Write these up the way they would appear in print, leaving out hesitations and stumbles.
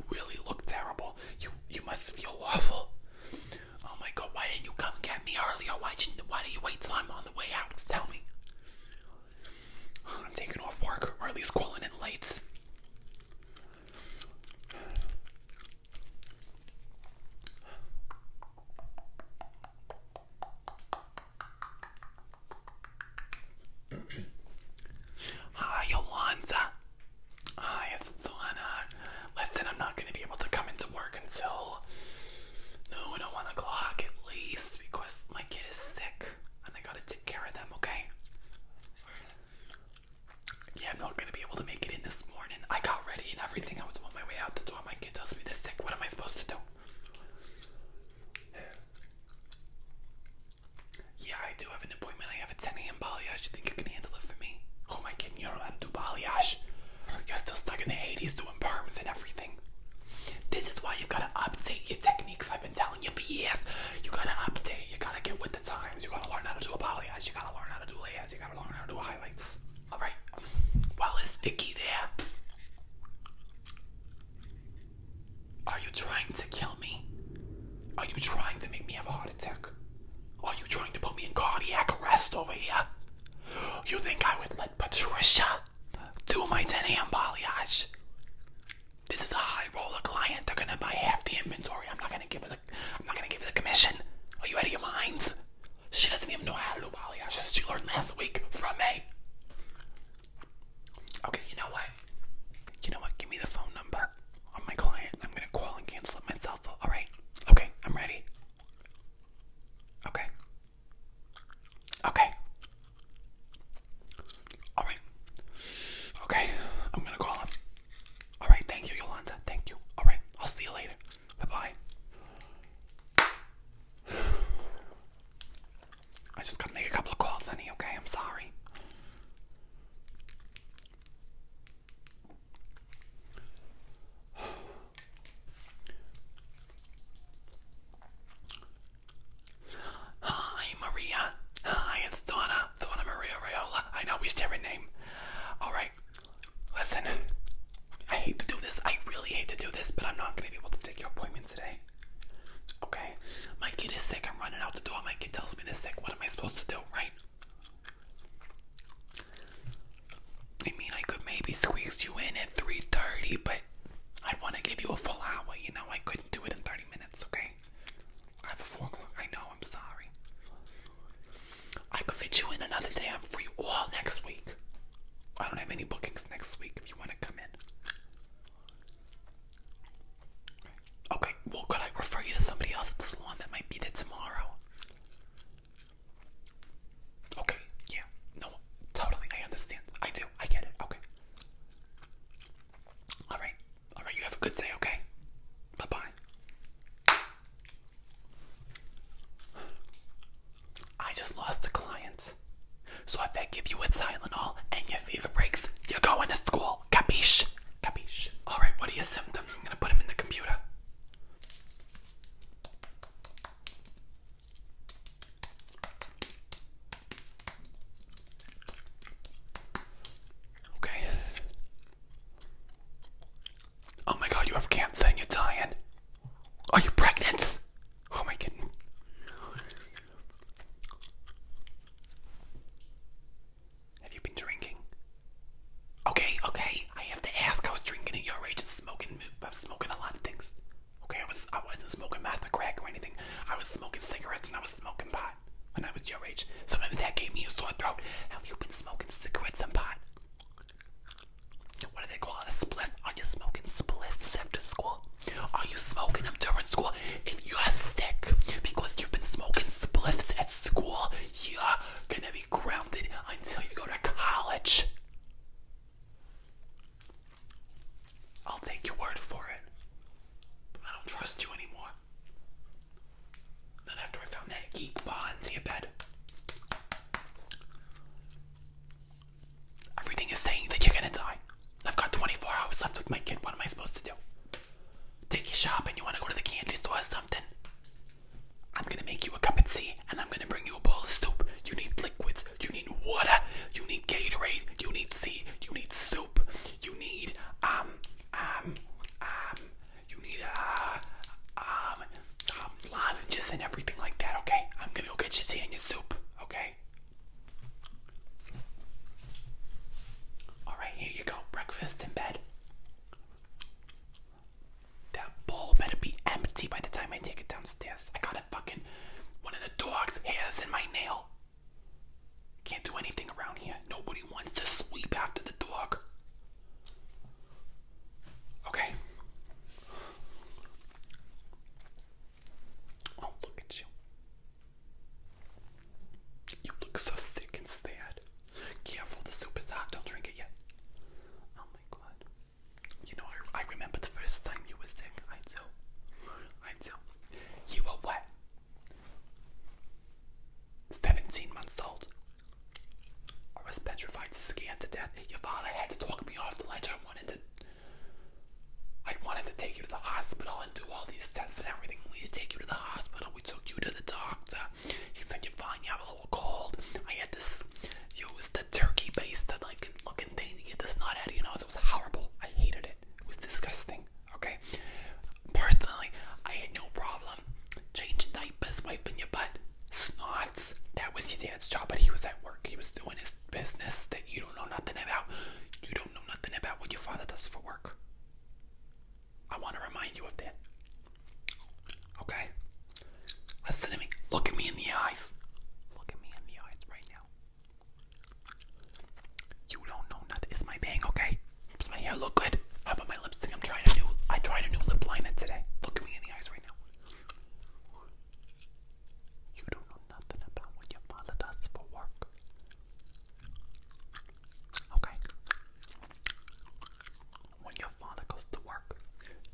really look terrible. You must feel awful. Oh my God, why didn't you come get me earlier? Why did you wait till I'm on the way out to tell me? I'm taking off work, or at least calling in late. Hi, Yolanda. Hi, it's Donna. Listen, I'm not going to be able to come into work until noon or 1 o'clock at least because my kid is sick and I gotta take care of them, okay? Yeah, I'm not going to be able to make it in this morning. I got ready and everything. I was on my way out the door. My kid tells me they're sick. What am I supposed to do? Yeah, I do have an appointment. I have a 10 a.m. balayage. You think you can handle it for me? Oh, my kid, you don't know how to do balayage. You're still stuck in the 80s doing perms and everything. This is why you've got to update your techniques. I've been telling you for years. You got to update. You got to get with the times. You got to learn how to do a balayage. You got to learn how to do layers. You got to learn how to do highlights. All right. Well, is Vicky there? Are you trying to kill me? Are you trying to make me have a heart attack? Are you trying to put me in cardiac arrest over here? You think I would let Patricia do my 10 a.m. balayage? This is a high roller client. They're gonna buy half the inventory. I'm not gonna give her the commission. Are you out of your minds? She doesn't even know how to do balayage. She learned last week from me. Okay, you know what? Give me the phone number of my client. I'm gonna call and cancel it myself. All right? Okay, I'm ready. Okay. All right. Okay, I'm gonna call him. All right, thank you, Yolanda. Thank you. All right, I'll see you later. Bye-bye. I just gotta make a couple of calls, honey, okay? I'm sorry. Hi, Maria. Hi, it's Donna Maria Raiola. I know we share a name. All right, listen. I hate to do this. I really hate to do this, but I'm not going to be able to take your appointment today. Okay? My kid is sick. I'm running out the door. My kid tells me they're sick. What am I supposed to do, right? I mean, I could maybe squeeze you in at 3:30, but I want to give you a full hour. You know, I couldn't do it in 30 minutes, okay? I have a 4 o'clock. I know, I'm sorry. I could fit you in another day. I'm free all next week. I don't have any bookings next week if you want to come in. Okay, well, could I refer you to somebody else at the salon that might be there tomorrow? Okay, yeah, no, totally, I understand. I do, I get it, okay. Alright, you have a good day, okay? Bye-bye. I just lost a client. So if I give you a Tylenol and your fever breaks, you're going to school. Capiche? Capiche? Alright, what are your symptoms? I'm gonna put them in the computer. Okay. Oh my God, you have cancer and you're dying. Are you pregnant? Oh my God. Have you been drinking? Okay. I have to ask. I was drinking at your age and smoking. I was smoking a lot of things. Okay, I wasn't smoking meth or crack or anything. I was smoking cigarettes and I was smoking pot when I was your age. Sometimes that gave me a sore throat. Have you been smoking cigarettes and pot? What do they call it? A spliff? Are you smoking spliffs after school? Are you smoking them during school? If you're sick because you've been smoking spliffs at school, you're gonna be grounded until you go to college. I'll take your word for it. I don't trust you anymore. Not after I found that geek bar into your bed. Everything is saying that you're gonna die. I've got 24 hours left with my kid. What am I supposed to do? Take you shopping? You wanna go to the candy store or something? I'm gonna make you a cup of tea and I'm gonna bring you a bowl of soup. You need liquids. You need water. You need Gatorade. You need tea. You need soup. You need lettuce and everything like that, okay? I'm gonna go get you tea and your soup, okay? Alright, here you go. Breakfast in bed. That bowl better be empty by the time I take it downstairs. I got a fucking one of the dog's hairs in my nail. Can't do anything around here. Nobody wants to sweep after the dog. Okay. Oh, look at you. You look so sick and sad. Careful, the soup is hot. Don't drink it yet. Oh my god. You know, I remember the first time you were sick. I do. You were what? 17 months old. I was petrified, scared to death. Your father had to talk me off the ledge. I wanted to take you to the hospital and do all these tests and everything. We had to take you to the hospital. We took you to the doctor. He said, you're fine, you have a little cold. I had this, use the turkey-based like looking thing to get the snot out of your nose. It was horrible. I hated it. It was disgusting. Okay? Personally, I had no problem changing diapers, wiping your butt. Snots, that was your dad's job, but he was at work. He was doing his business that you don't know nothing about. You don't know nothing about what your father does for work. I want to remind you of that. Okay? Listen to me. Look at me in the eyes. Look at me in the eyes right now. You don't know nothing. Is my bang okay? Does my hair look good? How about my lipstick? I tried a new lip liner today. Look at me in the eyes right now. You don't know nothing about what your father does for work. Okay? When your father goes to work,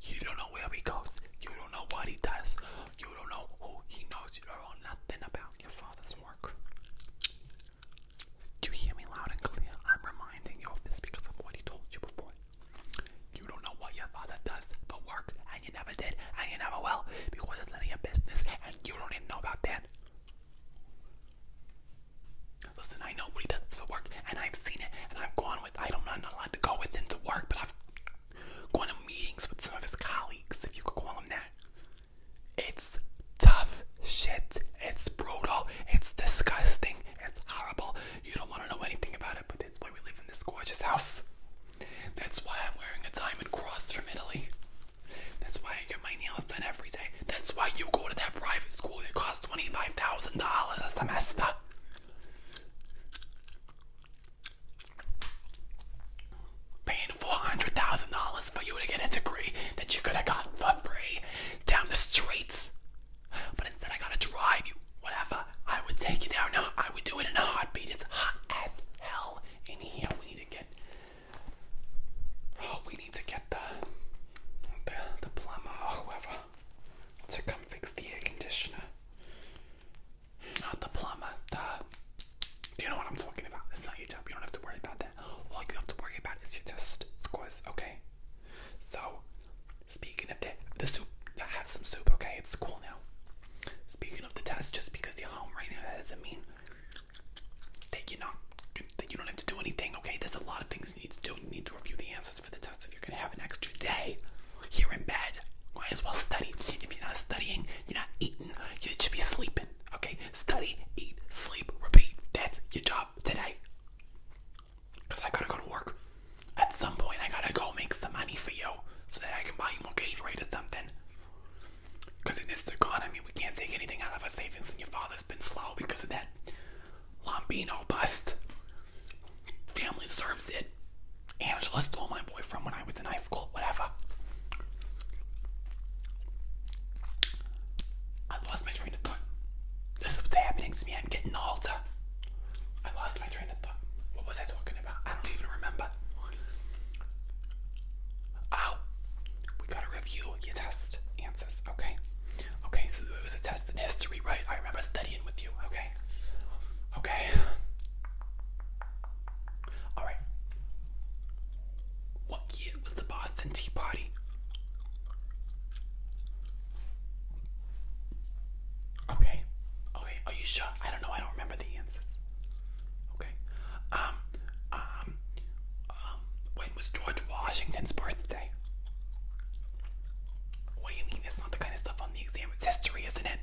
you don't know where he goes. You don't know what he does. You don't know who he knows. You don't know nothing about your father's work. Do you hear me loud and clear? I'm reminding you of this because of what he told you before. You don't know what your father does for work, and you never did, and you never will, because it's none of your business, and you don't even know about that. Listen, I know what he does for work, and I've seen it, and I've gone with, I'm not allowed to go with him to work, but I've gone to meetings with some of his colleagues, if you could call them that. It's tough shit. It's brutal. It's disgusting. It's horrible. You don't want to know anything about it, but that's why we live in this gorgeous house. That's why I'm wearing a diamond cross from Italy. That's why I get my nails done every day. That's why you go to that private school that costs $25,000 a semester. Paying $400,000 for you to get a degree that you could have got for free down the streets. But instead I gotta drive you. Whatever. I would take you there now. I would do it in a heartbeat. It's hot as hell in here. We need to get the plumber or whoever to come fix the air conditioner. Not the plumber. You know what I'm talking about. It's not your job. You don't have to worry about that. All you have to worry about is your test scores, okay? So, speaking of that, the soup, I have some soup, okay? It's cool now. Speaking of the test, just because you're home right now, that doesn't mean that you don't have to do anything, okay? There's a lot of things you need to do. You need to review the answers for the test. If you're gonna have an extra day here in bed, might as well study. If you're not studying, you're not eating, you should be sleeping, okay? Study, eat, sleep, repeat. That's your job today. Because I gotta go to work. At some point, I gotta go make some money for you so that I can buy you more Gatorade or something. Because in this economy, we can't take anything out of our savings, and your father's been slow because of that Lombino bust. Family deserves it. Angela stole my boyfriend when I was in high school. Whatever. I lost my train of thought. This is what's happening to me. I'm getting older. I lost my train of thought. What was I talking about? I don't even remember. Oh, we gotta review your test answers, okay? Okay, so it was a test in history, right? I remember studying with you, okay? Okay. Alright. What year was the Boston Tea Party? Okay. Okay, are you sure? I don't know, I don't remember the answers. Okay. When was George Washington's birthday? What do you mean? That's not the kind of stuff on the exam. It's history, isn't it?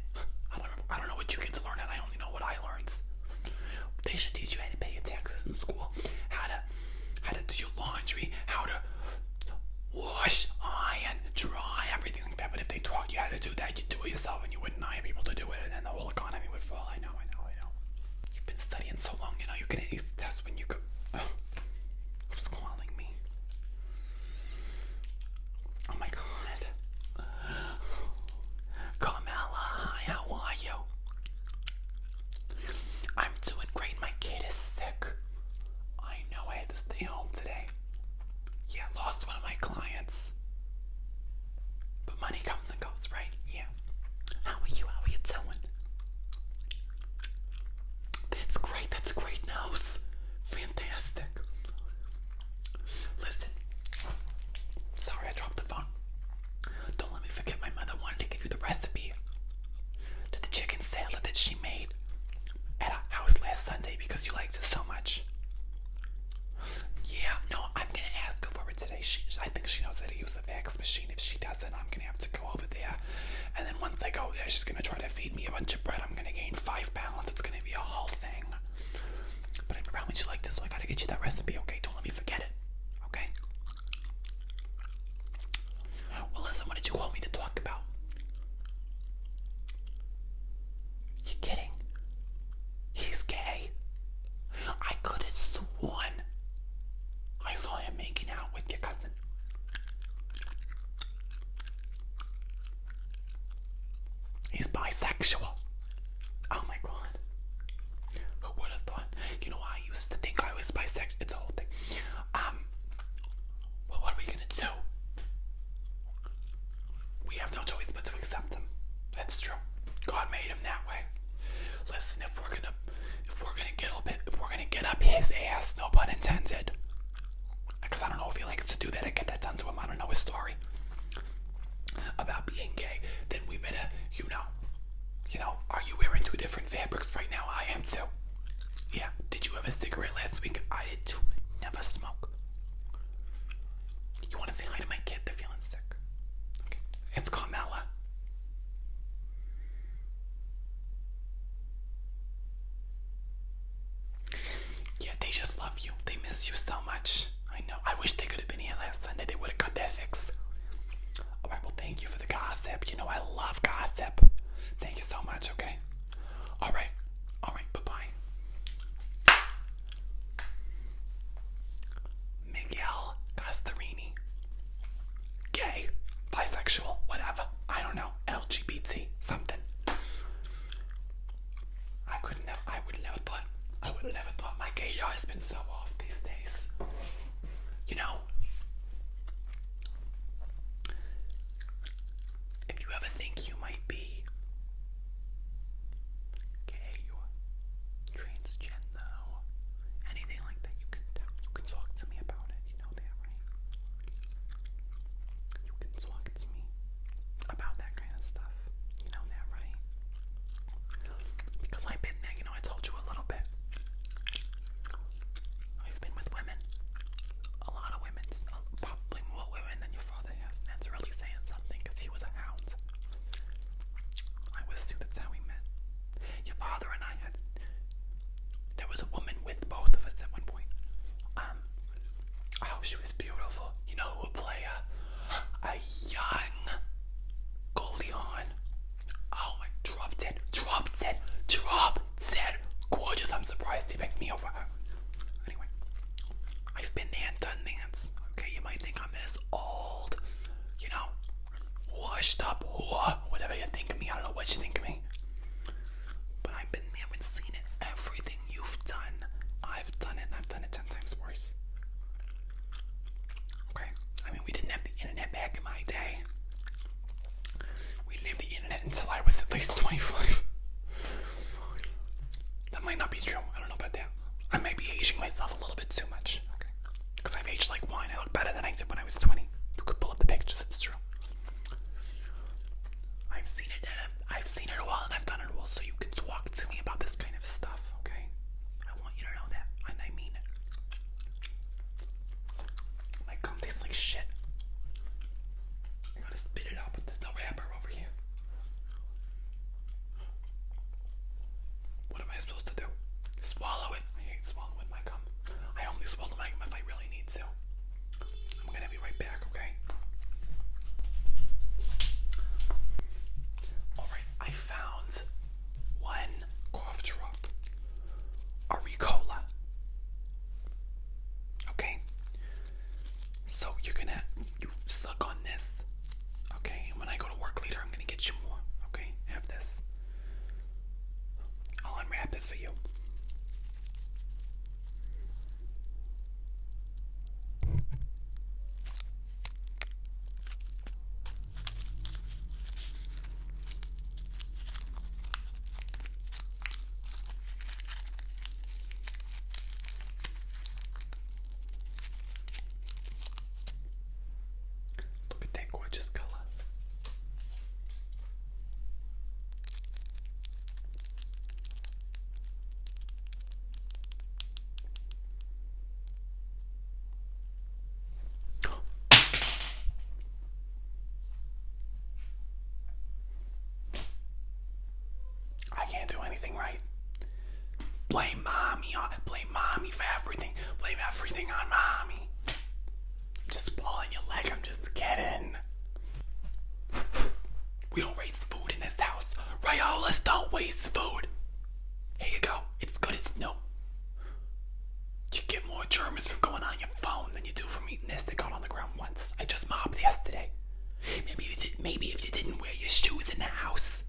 used to think I was bisexual. It's a whole thing. Well, what are we gonna do? We have no choice but to accept him. That's true. God made him that way. Listen, if we're gonna get up his ass, no pun intended. Because I don't know if he likes to do that. I get that done to him. I don't know his story about being gay. Then we better, are you wearing two different fabrics right now? I am too. Yeah. Did you have a cigarette last week? I did too. Never smoke. You want to say hi to my kid? They're feeling sick. Okay. It's Carmella. Yeah, they just love you. They miss you so much. I know. I wish they could have been here last Sunday. They would have got their fix. Alright, well, thank you for the gossip. I love gossip. Thank you so much, okay? Alright, bye-bye. Miguel Castarini. Gay, bisexual, whatever. I don't know. LGBT, something. I would have never thought my gay has been so off these days. If you ever think you might be gay or transgender or anything like that, you can talk to me about it. You know that, right? You can talk to me about that kind of stuff. You know that, right? Because I've been there, I told you a little bit. I've been with women. A lot of women. Probably more women than your father has. And that's really saying something because he was a hound. I was too. That's how we met. Your father and I there was a woman with both of us at one point. She was beautiful. You know who would play a young Goldie Hawn? Oh, my, drop dead. Gorgeous. I'm surprised he picked me over her. Anyway, I've been there and done that. Okay, you might think I'm this old, washed up whore, whatever you think of me. I don't know what you think of me. But I've been there and seen it. Everything you've done, I've done it, and I've done it 10 times worse. Okay? We didn't have the internet back in my day. We didn't have the internet until I was at least 25. That might not be true. I don't know about that. I might be aging myself a little bit too much. Okay? Because I've aged like wine. I look better than I did when I was 20. You could pull up the pictures. It's true. I've seen it all, and I've done it all, so you can talk to me about this kind of stuff, okay? I want you to know that, and I mean it. My gum tastes like shit. I gotta spit it out, but there's no wrapper over here. What am I supposed to do? Swallow it. I hate swallowing my gum. I only swallow my gum if I really need to. I'm gonna be right back, okay? Alright, I found one cough drop. A Ricola. Okay? So you suck on this. Okay? And when I go to work later, I'm gonna get you more. Okay? Have this. I'll unwrap it for you. Look at that gorgeous color. I can't do anything right. Blame mommy for everything. Blame everything on mommy. I'm just pulling your leg. I'm just kidding. We don't waste food in this house. Raiolas don't waste food. Here you go. It's good as new. You get more germs from going on your phone than you do from eating this that got on the ground once. I just mopped yesterday. Maybe if you didn't wear your shoes in the house,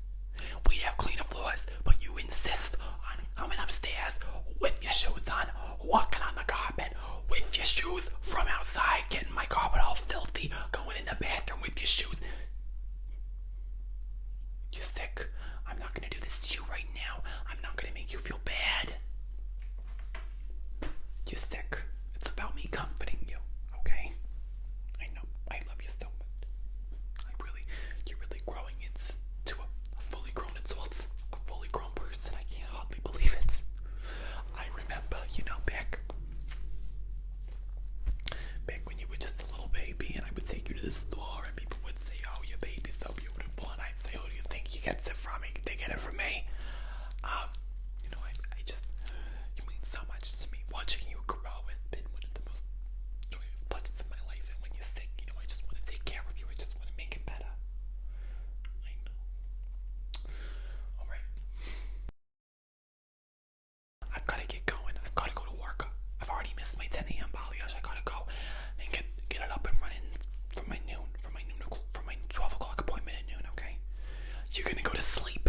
we'd have cleaner floors, but you insist on coming upstairs with your shoes on to sleep.